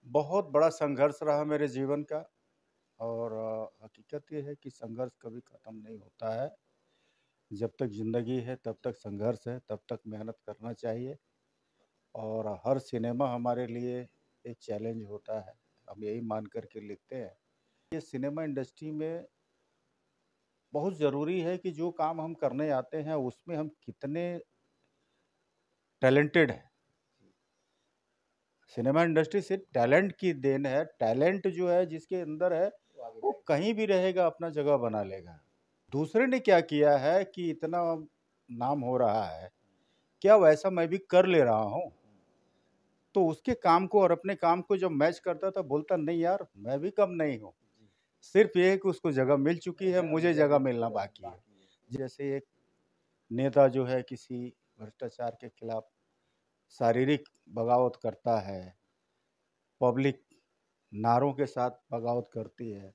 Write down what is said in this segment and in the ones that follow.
बहुत बड़ा संघर्ष रहा मेरे जीवन का और हकीकत ये है कि संघर्ष कभी ख़त्म नहीं होता है। जब तक ज़िंदगी है तब तक संघर्ष है, तब तक मेहनत करना चाहिए और हर सिनेमा हमारे लिए एक चैलेंज होता है। हम यही मान कर के लिखते हैं। ये सिनेमा इंडस्ट्री में बहुत ज़रूरी है कि जो काम हम करने आते हैं उसमें हम कितने टैलेंटेड हैं। सिनेमा इंडस्ट्री सिर्फ टैलेंट की देन है। टैलेंट जो है जिसके अंदर है वो कहीं भी रहेगा, अपना जगह बना लेगा। दूसरे ने क्या किया है कि इतना नाम हो रहा है, क्या वैसा मैं भी कर ले रहा हूँ? तो उसके काम को और अपने काम को जब मैच करता था, बोलता नहीं यार मैं भी कम नहीं हूँ। सिर्फ ये है कि उसको जगह मिल चुकी है, मुझे जगह मिलना बाकी है। जैसे एक नेता जो है किसी भ्रष्टाचार के खिलाफ शारीरिक बगावत करता है, पब्लिक नारों के साथ बगावत करती है।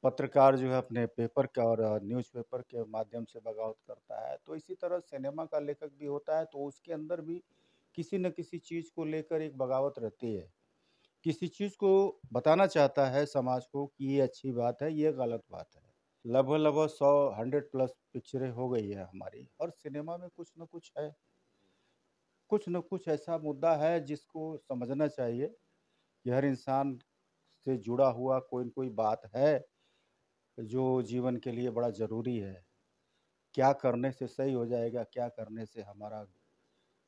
पत्रकार जो है अपने पेपर का और न्यूज़पेपर के माध्यम से बगावत करता है। तो इसी तरह सिनेमा का लेखक भी होता है, तो उसके अंदर भी किसी न किसी चीज़ को लेकर एक बगावत रहती है। किसी चीज़ को बताना चाहता है समाज को कि ये अच्छी बात है, ये गलत बात है। लगभग-लगभग 100 प्लस पिक्चरें हो गई है हमारी और सिनेमा में कुछ न कुछ है। कुछ न कुछ ऐसा मुद्दा है जिसको समझना चाहिए कि हर इंसान से जुड़ा हुआ कोई न कोई बात है, जो जीवन के लिए बड़ा ज़रूरी है। क्या करने से सही हो जाएगा, क्या करने से हमारा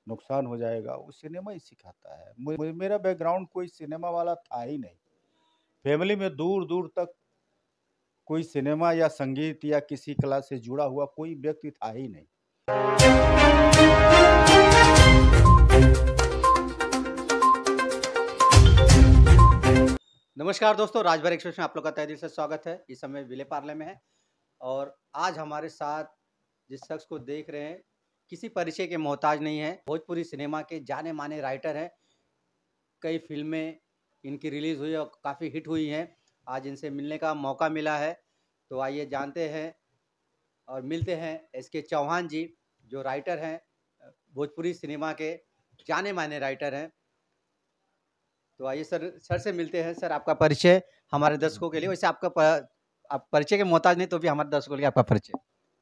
नुकसान हो जाएगा, वो सिनेमा ही सिखाता है। मेरा बैकग्राउंड कोई सिनेमा वाला था ही नहीं। फैमिली में दूर-दूर तक कोई सिनेमा या संगीत या किसी कला से जुड़ा हुआ कोई व्यक्ति था ही नहीं। नमस्कार दोस्तों, राजभर एक्सप्रेस में आप लोग का तहे दिल से स्वागत है। इस समय विले पार्ले में है और आज हमारे साथ जिस शख्स को देख रहे हैं, किसी परिचय के मोहताज नहीं है। भोजपुरी सिनेमा के जाने-माने राइटर हैं। कई फ़िल्में इनकी रिलीज़ हुई और काफ़ी हिट हुई हैं। आज इनसे मिलने का मौका मिला है, तो आइए जानते हैं और मिलते हैं एसके चौहान जी, जो राइटर हैं, भोजपुरी सिनेमा के जाने-माने राइटर हैं। तो आइए सर से मिलते हैं। सर, आपका परिचय हमारे दर्शकों के लिए, वैसे आप परिचय के मोहताज नहीं, तो भी हमारे दर्शकों के लिए आपका परिचय।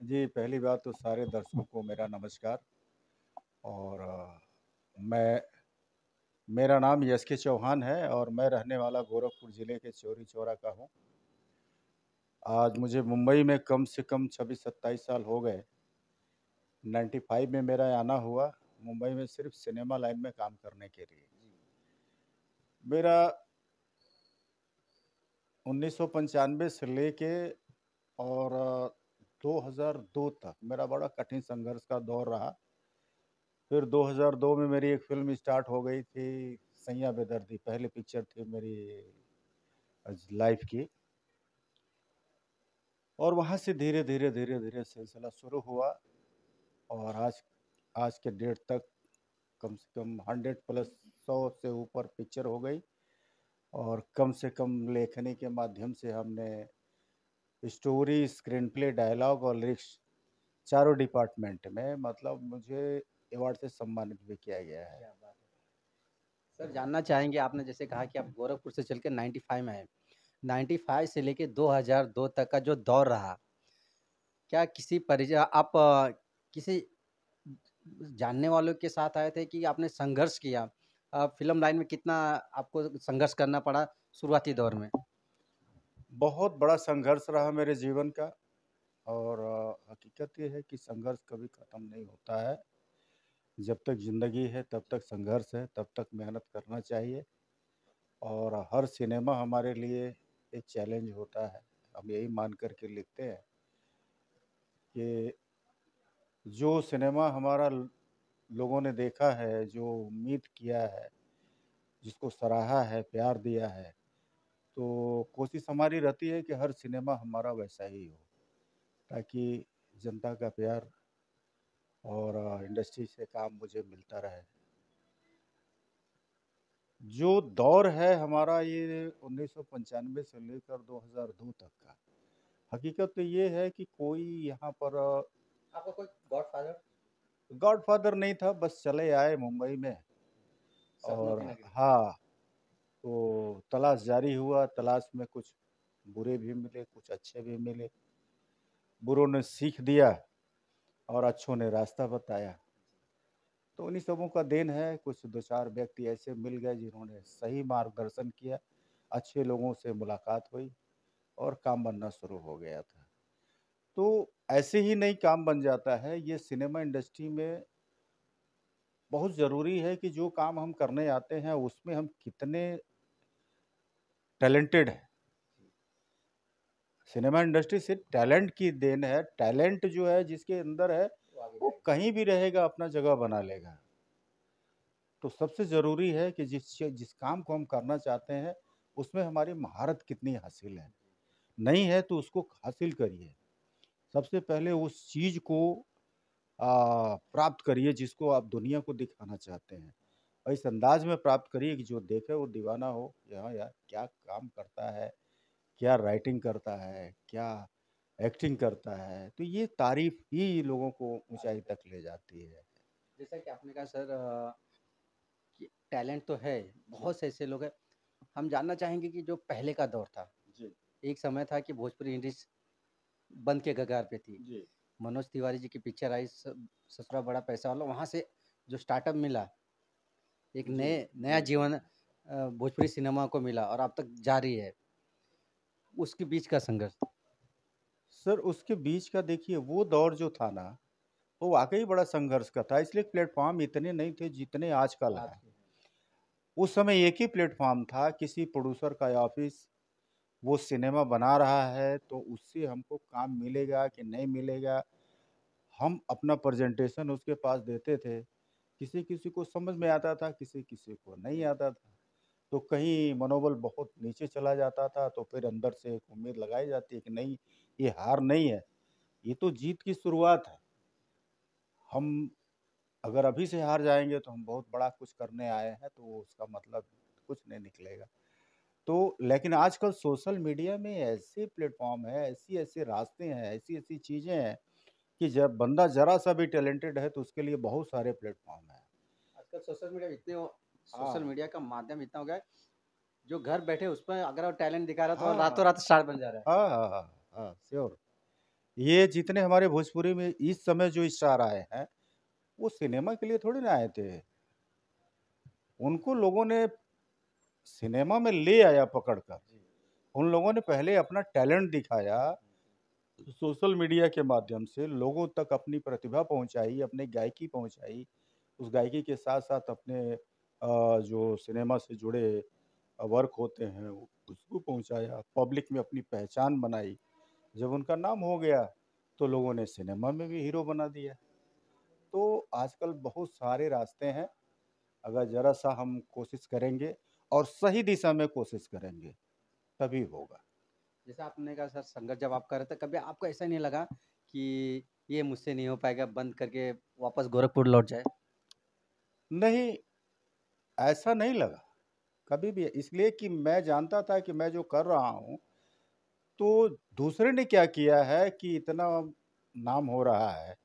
जी, पहली बात तो सारे दर्शकों को मेरा नमस्कार और मैं मेरा नाम एसके चौहान है और मैं रहने वाला गोरखपुर ज़िले के चौरी चौरा का हूँ। आज मुझे मुंबई में कम से कम 26-27 साल हो गए। 95 में मेरा आना हुआ मुंबई में सिर्फ सिनेमा लाइन में काम करने के लिए। मेरा 1995 से लेके और 2002 तक मेरा बड़ा कठिन संघर्ष का दौर रहा। फिर 2002 में मेरी एक फ़िल्म स्टार्ट हो गई थी, सैयां बेदर्दी। पहली पिक्चर थी मेरी लाइफ़ की और वहाँ से धीरे-धीरे सिलसिला शुरू हुआ और आज आज के डेट तक कम से कम 100 प्लस 100 से ऊपर पिक्चर हो गई और कम से कम लेखनी के माध्यम से हमने स्टोरी, स्क्रीन प्ले, डायलॉग और लिरिक्स चारों डिपार्टमेंट में मतलब मुझे अवार्ड से सम्मानित भी किया गया है। क्या बात है। सर, जानना चाहेंगे, आपने जैसे कहा कि आप गोरखपुर से चल के 95 में आए। 95 से लेके 2002 तक का जो दौर रहा, क्या किसी परिचय आप किसी जानने वालों के साथ आए थे कि आपने संघर्ष किया? फ़िल्म लाइन में कितना आपको संघर्ष करना पड़ा शुरुआती दौर में? बहुत बड़ा संघर्ष रहा मेरे जीवन का और हकीकत ये है कि संघर्ष कभी ख़त्म नहीं होता है। जब तक ज़िंदगी है तब तक संघर्ष है, तब तक मेहनत करना चाहिए और हर सिनेमा हमारे लिए एक चैलेंज होता है। हम यही मान कर के लिखते हैं कि जो सिनेमा हमारा लोगों ने देखा है, जो उम्मीद किया है, जिसको सराहा है, प्यार दिया है, तो कोशिश हमारी रहती है कि हर सिनेमा हमारा वैसा ही हो, ताकि जनता का प्यार और इंडस्ट्री से काम मुझे मिलता रहे। जो दौर है हमारा ये 1995 से लेकर 2002 तक का, हकीकत तो ये है कि कोई यहाँ पर आपका कोई गॉडफ़ादर? गॉडफ़ादर नहीं था, बस चले आए मुंबई में सपनों की और नगरी। हाँ, तलाश जारी हुआ, तलाश में कुछ बुरे भी मिले, कुछ अच्छे भी मिले। बुरों ने सीख दिया और अच्छों ने रास्ता बताया। तो उन्हीं सबों का देन है, कुछ 2-4 व्यक्ति ऐसे मिल गए जिन्होंने सही मार्गदर्शन किया, अच्छे लोगों से मुलाकात हुई और काम बनना शुरू हो गया था। तो ऐसे ही नहीं काम बन जाता है, ये सिनेमा इंडस्ट्री में बहुत ज़रूरी है कि जो काम हम करने आते हैं उसमें हम कितने टैलेंटेड हैं। सिनेमा इंडस्ट्री सिर्फ टैलेंट की देन है, टैलेंट जो है जिसके अंदर है, वो कहीं भी रहेगा, अपना जगह बना लेगा। तो सबसे ज़रूरी है कि जिस काम को हम करना चाहते हैं, उसमें हमारी महारत कितनी हासिल है। नहीं है तो उसको हासिल करिए। सबसे पहले उस चीज़ को प्राप्त करिए जिसको आप दुनिया को दिखाना चाहते हैं। और इस अंदाज़ में प्राप्त करिए कि जो देखे वो दीवाना हो कि हाँ यार, क्या काम करता है, क्या राइटिंग करता है, क्या एक्टिंग करता है। तो ये तारीफ़ ही लोगों को ऊँचाई तक ले जाती है। जैसा कि आपने कहा सर कि टैलेंट तो है, बहुत से ऐसे लोग हैं। हम जानना चाहेंगे कि जो पहले का दौर था, जी, एक समय था कि भोजपुरी इंडस्ट्री बंद के कगार पे थी। जी, मनोज तिवारी जी की पिक्चर आई ससुरा बड़ा पैसा वाला, वहाँ से जो स्टार्टअप मिला, एक जी, नया जी। जीवन भोजपुरी सिनेमा को मिला और अब तक जारी है। उसके बीच का संघर्ष। सर उसके बीच का देखिए वो दौर जो था ना, वो वाक़ई बड़ा संघर्ष का था, इसलिए प्लेटफ़ॉर्म इतने नहीं थे जितने आजकल आज हैं। के हैं। उस समय एक ही प्लेटफ़ॉर्म था, किसी प्रोड्यूसर का ऑफ़िस, वो सिनेमा बना रहा है तो उससे हमको काम मिलेगा कि नहीं मिलेगा, हम अपना प्रेज़ेंटेशन उसके पास देते थे। किसी-किसी को समझ में आता था, किसी-किसी को नहीं आता था। तो कहीं मनोबल बहुत नीचे चला जाता था, तो फिर अंदर से एक उम्मीद लगाई जाती है कि नहीं, ये हार नहीं है, ये तो जीत की शुरुआत है। हम अगर अभी से हार जाएँगे तो हम बहुत बड़ा कुछ करने आए हैं, तो उसका मतलब कुछ नहीं निकलेगा। तो लेकिन आजकल सोशल मीडिया में ऐसे प्लेटफ़ॉर्म हैं, ऐसी-ऐसी रास्ते हैं, ऐसी-ऐसी चीज़ें हैं कि जब बंदा ज़रा-सा भी टैलेंटेड है तो उसके लिए बहुत सारे प्लेटफ़ॉर्म हैं। आजकल सोशल हाँ। मीडिया का माध्यम इतना हो गया है, जो घर बैठे उस पे अगर वो टैलेंट दिखा रहा है तो हाँ। रातों-रात स्टार बन जा रहा है। हाँ, हाँ, हाँ, हाँ, श्योर। ये जितने हमारे भोजपुरी में इस समय जो स्टार आए हैं, वो सिनेमा के लिए थोड़ी ना आए थे। उनको लोगों ने सिनेमा में ले आया पकड़ कर। जी। उन लोगों ने पहले अपना टैलेंट दिखाया, सोशल मीडिया के माध्यम से लोगों तक अपनी प्रतिभा पहुँचाई, अपनी गायकी पहुँचाई। उस गायकी के साथ-साथ अपने जो सिनेमा से जुड़े वर्क होते हैं, उसको पहुँचाया, पब्लिक में अपनी पहचान बनाई। जब उनका नाम हो गया, तो लोगों ने सिनेमा में भी हीरो बना दिया। तो आजकल बहुत सारे रास्ते हैं, अगर ज़रा-सा हम कोशिश करेंगे और सही दिशा में कोशिश करेंगे, तभी होगा। जैसा आपने कहा सर संघर्ष जब आप कर रहे थे, कभी आपको ऐसा नहीं लगा कि ये मुझसे नहीं हो पाएगा, बंद करके वापस गोरखपुर लौट जाए? नहीं, ऐसा नहीं लगा, कभी भी इसलिए कि मैं जानता था कि मैं जो कर रहा हूँ, तो दूसरे ने क्या किया है कि इतना नाम हो रहा है,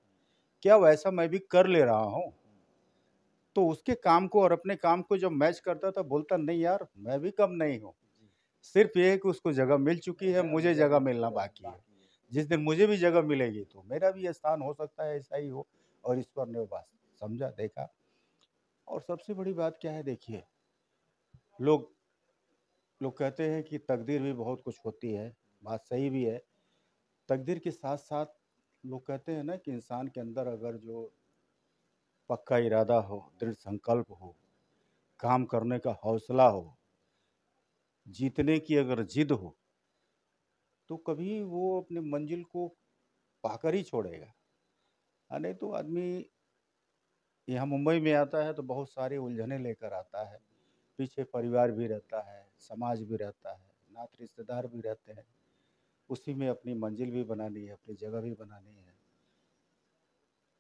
क्या वैसा मैं भी कर ले रहा हूँ? तो उसके काम को और अपने काम को जब मैच करता था, बोलता नहीं यार, मैं भी कम नहीं हूँ। जी। सिर्फ़ ये है कि उसको जगह मिल चुकी है, मुझे जगह मिलना बाकी है। बाकी है। जिस दिन मुझे भी जगह मिलेगी तो मेरा भी स्थान हो सकता है ऐसा ही हो और ईश्वर ने वो बात समझा, देखा। और सबसे बड़ी बात क्या है देखिए, लोग लोग कहते हैं कि तकदीर भी बहुत कुछ होती है, बात सही भी है। तकदीर के साथ-साथ लोग कहते हैं ना कि इंसान के अंदर अगर जो पक्का इरादा हो, दृढ़ संकल्प हो, काम करने का हौसला हो, जीतने की अगर ज़िद हो, तो कभी वो अपनी मंज़िल को पाकर ही छोड़ेगा। नहीं तो आदमी यहाँ मुंबई में आता है तो बहुत सारी उलझनें लेकर आता है। पीछे परिवार भी रहता है, समाज भी रहता है, नात रिश्तेदार भी रहते हैं। उसी में अपनी मंज़िल भी बनानी है, अपनी जगह भी बनानी है।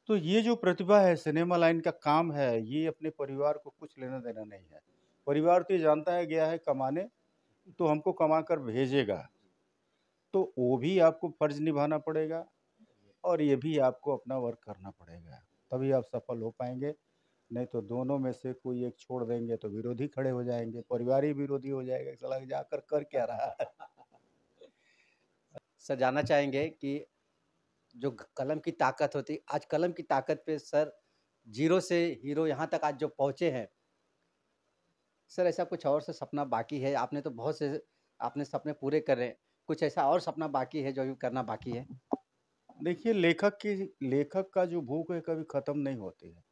तो ये जो प्रतिभा है, सिनेमा लाइन का काम है, ये अपने परिवार को कुछ लेना-देना नहीं है। परिवार तो ये जानता है गया है कमाने, तो हमको कमा कर भेजेगा। तो वो भी आपको फ़र्ज़ निभाना पड़ेगा और ये भी आपको अपना वर्क करना पड़ेगा। तभी आप सफल हो पाएँगे नहीं तो दोनों में से कोई एक छोड़ देंगे तो विरोधी खड़े हो जाएँगे, परिवार ही विरोधी हो जाएगा, साला जाकर कर क्या रहा है? सर जानना चाहेंगे कि जो कलम की ताकत होती, आज कलम की ताकत पे सर जीरो से हीरो यहाँ तक आज जो पहुँचे हैं, सर ऐसा कुछ और से सपना बाकी है? आपने तो बहुत से आपने सपने पूरे कर रहे हैं, कुछ ऐसा और सपना बाकी है जो अभी करना बाकी है? देखिए लेखक का जो भूख है कभी ख़त्म नहीं होती है।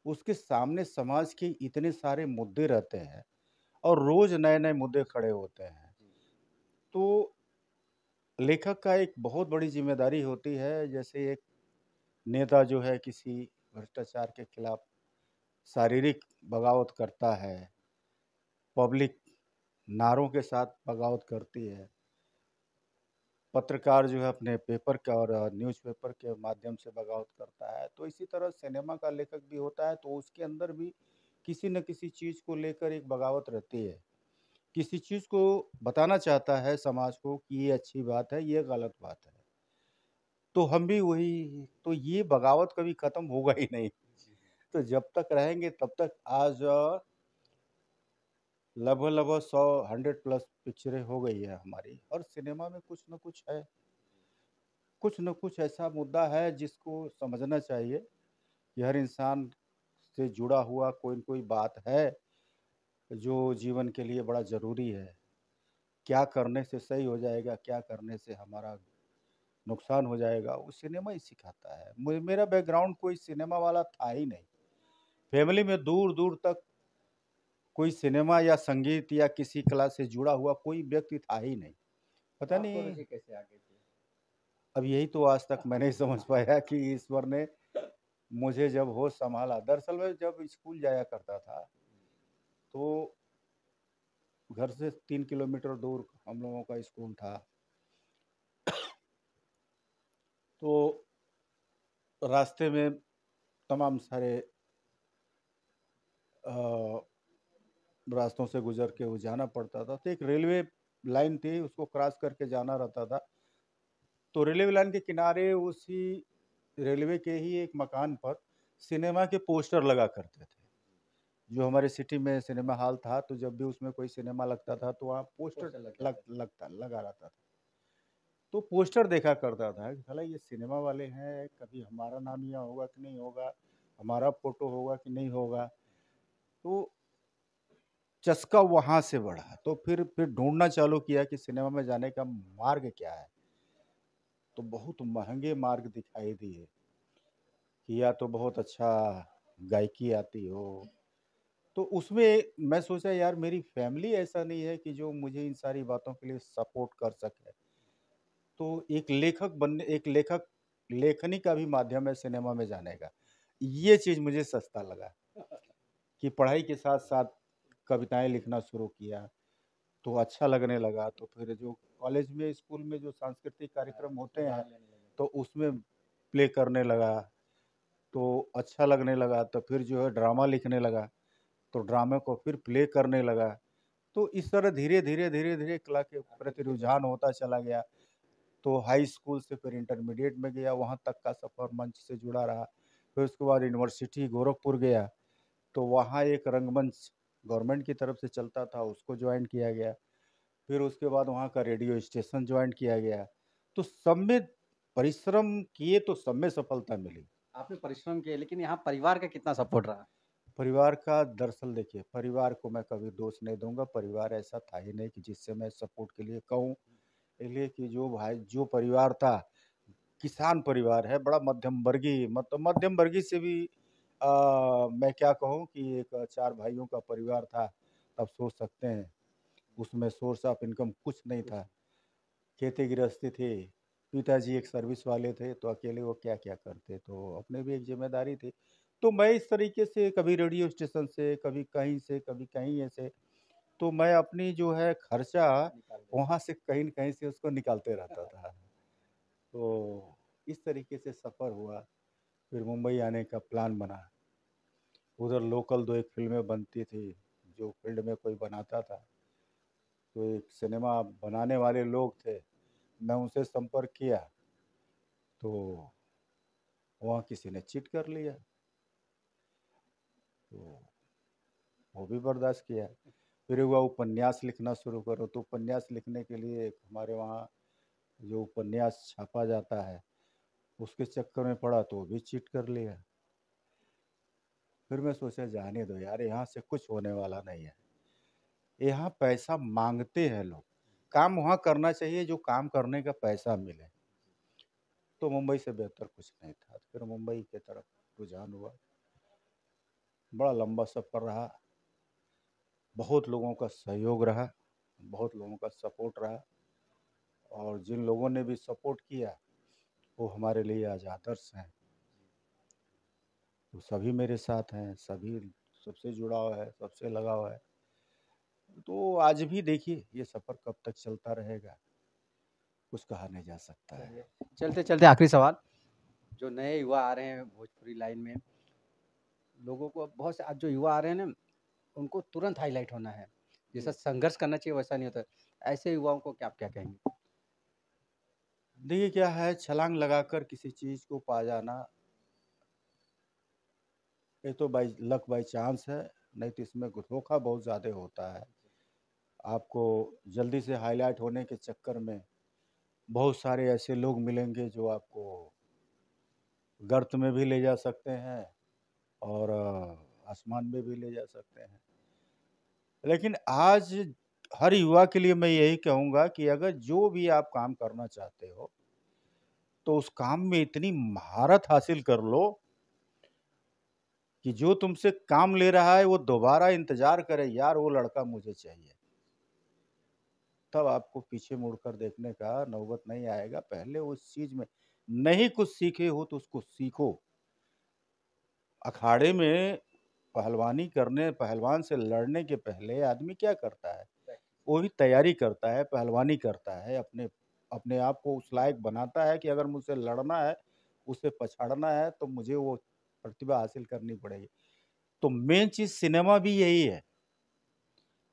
उसके सामने समाज के इतने सारे मुद्दे रहते हैं और रोज़ नए-नए मुद्दे खड़े होते हैं। तो लेखक का एक बहुत बड़ी ज़िम्मेदारी होती है, जैसे एक नेता जो है किसी भ्रष्टाचार के खिलाफ शारीरिक बगावत करता है, पब्लिक नारों के साथ बगावत करती है। पत्रकार जो है अपने पेपर का और न्यूज़पेपर के माध्यम से बगावत करता है। तो इसी तरह सिनेमा का लेखक भी होता है, तो उसके अंदर भी किसी न किसी चीज़ को लेकर एक बगावत रहती है। किसी चीज़ को बताना चाहता है समाज को कि ये अच्छी बात है, ये गलत बात है। तो हम भी वही तो ये बगावत कभी ख़त्म होगा ही नहीं। तो जब तक रहेंगे तब तक आज लगभग-लगभग 100 प्लस पिक्चरें हो गई है हमारी और सिनेमा में कुछ न कुछ है। कुछ न कुछ ऐसा मुद्दा है जिसको समझना चाहिए कि हर इंसान से जुड़ा हुआ कोई न कोई बात है, जो जीवन के लिए बड़ा ज़रूरी है। क्या करने से सही हो जाएगा, क्या करने से हमारा नुकसान हो जाएगा, वो सिनेमा ही सिखाता है। मेरा बैकग्राउंड कोई सिनेमा वाला था ही नहीं। फैमिली में दूर-दूर तक कोई सिनेमा या संगीत या किसी कला से जुड़ा हुआ कोई व्यक्ति था ही नहीं। तो पता आपको नहीं रुचि कैसे आ गई थी? अब यही तो आज तक मैं नहीं समझ पाया कि ईश्वर ने मुझे जब होश सँभाला। दरअसल मैं जब स्कूल जाया करता था, तो घर से 3 किलोमीटर दूर हम लोगों का स्कूल था। तो रास्ते में तमाम सारे अ, रास्तों से गुज़र के वो जाना पड़ता था। तो एक रेलवे लाइन थी, उसको क्रॉस करके जाना रहता था। तो रेलवे लाइन के किनारे उसी रेलवे के ही एक मकान पर सिनेमा के पोस्टर लगा करते थे। जो हमारे सिटी में सिनेमा हॉल था, तो जब भी उसमें कोई सिनेमा लगता था, तो वहाँ पोस्टर पोस्टर लग जाते थे। लगा रहता था। तो पोस्टर देखा करता था कि साला ये सिनेमा वाले हैं, कभी हमारा नाम यहाँ होगा कि नहीं होगा, हमारा फ़ोटो होगा कि नहीं होगा। तो चस्का वहाँ से बढ़ा, तो फिर ढूँढना चालू किया कि सिनेमा में जाने का मार्ग क्या है? तो बहुत महँगे मार्ग दिखाई दिए कि या तो बहुत अच्छा गायकी आती हो, तो उसमें मैं सोचा यार मेरी फैमिली ऐसा नहीं है कि जो मुझे इन सारी बातों के लिए सपोर्ट कर सके। तो एक लेखक लेखनी का भी माध्यम है सिनेमा में जाने का। ये चीज़ मुझे सस्ता लगा कि पढ़ाई के साथ-साथ कविताएँ लिखना शुरू किया, तो अच्छा लगने लगा। तो फिर जो कॉलेज में, स्कूल में जो सांस्कृतिक कार्यक्रम होते उसमें हैं, भाग लेने लगे। तो उसमें प्ले करने लगा, तो अच्छा लगने लगा। तो फिर जो है ड्रामा लिखने लगा, तो ड्रामे को फिर प्ले करने लगा। तो इस तरह धीरे-धीरे कला के आपकी प्रति रुचि रुझान बढ़ती होता चला गया। तो हाई स्कूल से फिर इंटरमीडिएट में गया, वहाँ तक का सफ़र मंच से जुड़ा रहा। फिर उसके बाद यूनिवर्सिटी गोरखपुर गया, तो वहाँ एक रंगमंच गवर्नमेंट की तरफ से चलता था, उसको जॉइन किया गया। फिर उसके बाद वहाँ का रेडियो स्टेशन जॉइन किया गया। तो सब में परिश्रम किए तो सब में सफलता मिली। आपने परिश्रम किए, लेकिन यहाँ परिवार का कितना सपोर्ट रहा? परिवार का दरअसल देखिए, परिवार को मैं कभी दोष नहीं दूँगा, परिवार ऐसा था ही नहीं कि जिससे मैं सपोर्ट के लिए कहूँ। इसलिए कि जो परिवार था, किसान परिवार है, बड़ा मध्यम वर्गीय मतलब मध्यम वर्गीय से भी मैं क्या कहूँ कि एक 4 भाइयों का परिवार था, तब सोच सकते हैं, उसमें सोर्स ऑफ इनकम कुछ नहीं कुछ था। खेती गृहस्थी थी, पिताजी एक सर्विस वाले थे, तो अकेले वो क्या-क्या करते, तो अपनी भी एक ज़िम्मेदारी थी। तो मैं इस तरीके से कभी रेडियो स्टेशन से, कभी कहीं से, कभी कहीं ऐसे, तो मैं अपनी जो है खर्चा निकाल देते। वहाँ से कहीं न कहीं से उसको निकालते रहता था। तो इस तरीके से सफ़र हुआ, फिर मुंबई आने का प्लान बना। उधर लोकल 2 एक फ़िल्में बनती थी, जो फ़ील्ड में कोई बनाता था, तो एक सिनेमा बनाने वाले लोग थे, मैं उनसे संपर्क किया, तो वहाँ किसी ने चिट कर लिया। तो वो भी बर्दाश्त किया। फिर हुआ उपन्यास लिखना शुरू करो, तो उपन्यास लिखने के लिए एक हमारे वहाँ जो उपन्यास छापा जाता है उसके चक्कर में पड़ा, तो वो भी चीट कर लिया। फिर मैं सोचा जाने दो यार, यहाँ से कुछ होने वाला नहीं है। यहाँ पैसा मांगते हैं लोग, काम वहाँ करना चाहिए जो काम करने का पैसा मिले। तो मुंबई से बेहतर कुछ नहीं था। फिर मुंबई की तरफ रुझान हुआ। बड़ा लंबा सफ़र रहा, बहुत लोगों का सहयोग रहा, बहुत लोगों का सपोर्ट रहा, और जिन लोगों ने भी सपोर्ट किया वो हमारे लिए आज आदर्श हैं। तो सभी मेरे साथ हैं, सभी सबसे जुड़ाव है, सबसे लगाव है। तो आज भी देखिए ये सफ़र कब तक चलता रहेगा कुछ कहा नहीं जा सकता है। चलते चलते आखिरी सवाल, जो नए युवा आ रहे हैं भोजपुरी लाइन में, लोगों को बहुत से आज जो युवा आ रहे हैं ना, उनको तुरंत हाईलाइट होना है, जैसा संघर्ष करना चाहिए वैसा नहीं होता। ऐसे युवाओं को क्या क्या कहेंगे? देखिए क्या है, छलांग लगाकर किसी चीज़ को पा जाना ये तो बाई लक बाई चांस है, नहीं तो इसमें धोखा बहुत ज़्यादा होता है। आपको जल्दी से हाईलाइट होने के चक्कर में बहुत सारे ऐसे लोग मिलेंगे जो आपको गर्त में भी ले जा सकते हैं और आसमान में भी ले जा सकते हैं। लेकिन आज हर युवा के लिए मैं यही कहूँगा कि अगर जो भी आप काम करना चाहते हो तो उस काम में इतनी महारत हासिल कर लो कि जो तुमसे काम ले रहा है वो दोबारा इंतजार करे, यार वो लड़का मुझे चाहिए। तब आपको पीछे मुड़कर देखने का नौबत नहीं आएगा। पहले उस चीज में नहीं कुछ सीखे हो तो उसको सीखो। अखाड़े में पहलवानी करने, पहलवान से लड़ने के पहले आदमी क्या करता है, वो भी तैयारी करता है, पहलवानी करता है, अपने अपने आप को उस लायक बनाता है कि अगर मुझसे लड़ना है, उसे पछाड़ना है तो मुझे वो प्रतिभा हासिल करनी पड़ेगी। तो मेन चीज सिनेमा भी यही है।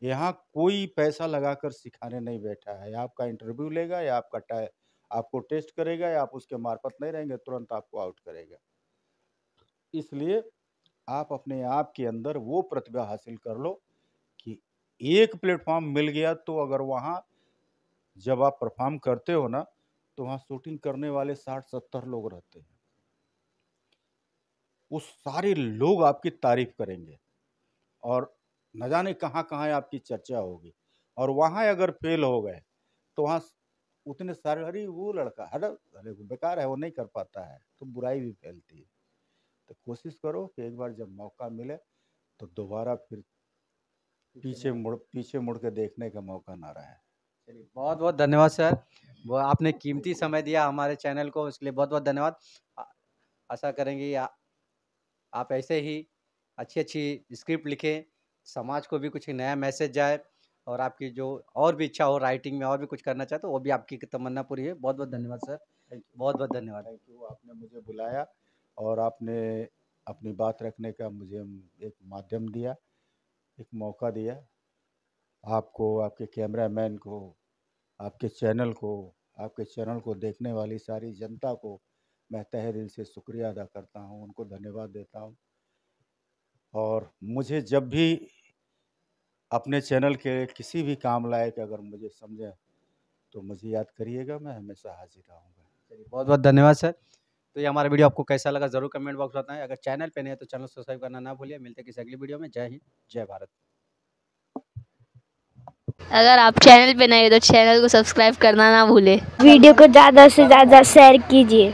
यहाँ कोई पैसा लगाकर सिखाने नहीं बैठा है। आपका इंटरव्यू लेगा या आपको टेस्ट करेगा या आप उसके मार्फत नहीं रहेंगे तुरंत आपको आउट करेगा। इसलिए आप अपने आप के अंदर वो प्रतिभा हासिल कर लो कि एक प्लेटफॉर्म मिल गया तो अगर वहाँ जब आप परफॉर्म करते हो ना तो वहाँ शूटिंग करने वाले 60-70 लोग रहते हैं। वो सारे लोग आपकी तारीफ करेंगे और न जाने कहाँ कहाँ आपकी चर्चा होगी। और वहाँ अगर फेल हो गए तो वहाँ उतने सारे, अरे वो लड़का अरे बेकार है, वो नहीं कर पाता है, तो बुराई भी फैलती है। तो कोशिश करो कि एक बार जब मौका मिले तो दोबारा फिर पीछे मुड़ के देखने का मौका ना रहे। चलिए, बहुत बहुत धन्यवाद सर, वो आपने कीमती समय दिया हमारे चैनल को, इसके लिए बहुत बहुत धन्यवाद। आशा करेंगे आप ऐसे ही अच्छी अच्छी स्क्रिप्ट लिखें, समाज को भी कुछ नया मैसेज जाए, और आपकी जो और भी इच्छा हो राइटिंग में और भी कुछ करना चाहते हो वो भी आपकी तमन्ना पूरी है। बहुत बहुत धन्यवाद सर, बहुत बहुत धन्यवाद। थैंक यू, आपने मुझे बुलाया और आपने अपनी बात रखने का मुझे एक माध्यम दिया, एक मौका दिया। आपको, आपके कैमरामैन को, आपके चैनल को देखने वाली सारी जनता को मैं तहे दिल से शुक्रिया अदा करता हूँ, उनको धन्यवाद देता हूँ। और मुझे जब भी अपने चैनल के किसी भी काम लायक अगर मुझे समझें तो मुझे याद करिएगा, मैं हमेशा हाजिर रहूँगा। चलिए, बहुत बहुत धन्यवाद सर। तो ये हमारा वीडियो आपको कैसा लगा ज़रूर कमेंट बॉक्स में बताएं। अगर चैनल पे नए हैं तो चैनल सब्सक्राइब करना ना भूलिए। मिलते हैं किसी अगली वीडियो में। जय हिंद, जय भारत। अगर आप चैनल पे नए हो तो चैनल को सब्सक्राइब करना ना भूले। वीडियो को ज़्यादा से ज़्यादा शेयर कीजिए।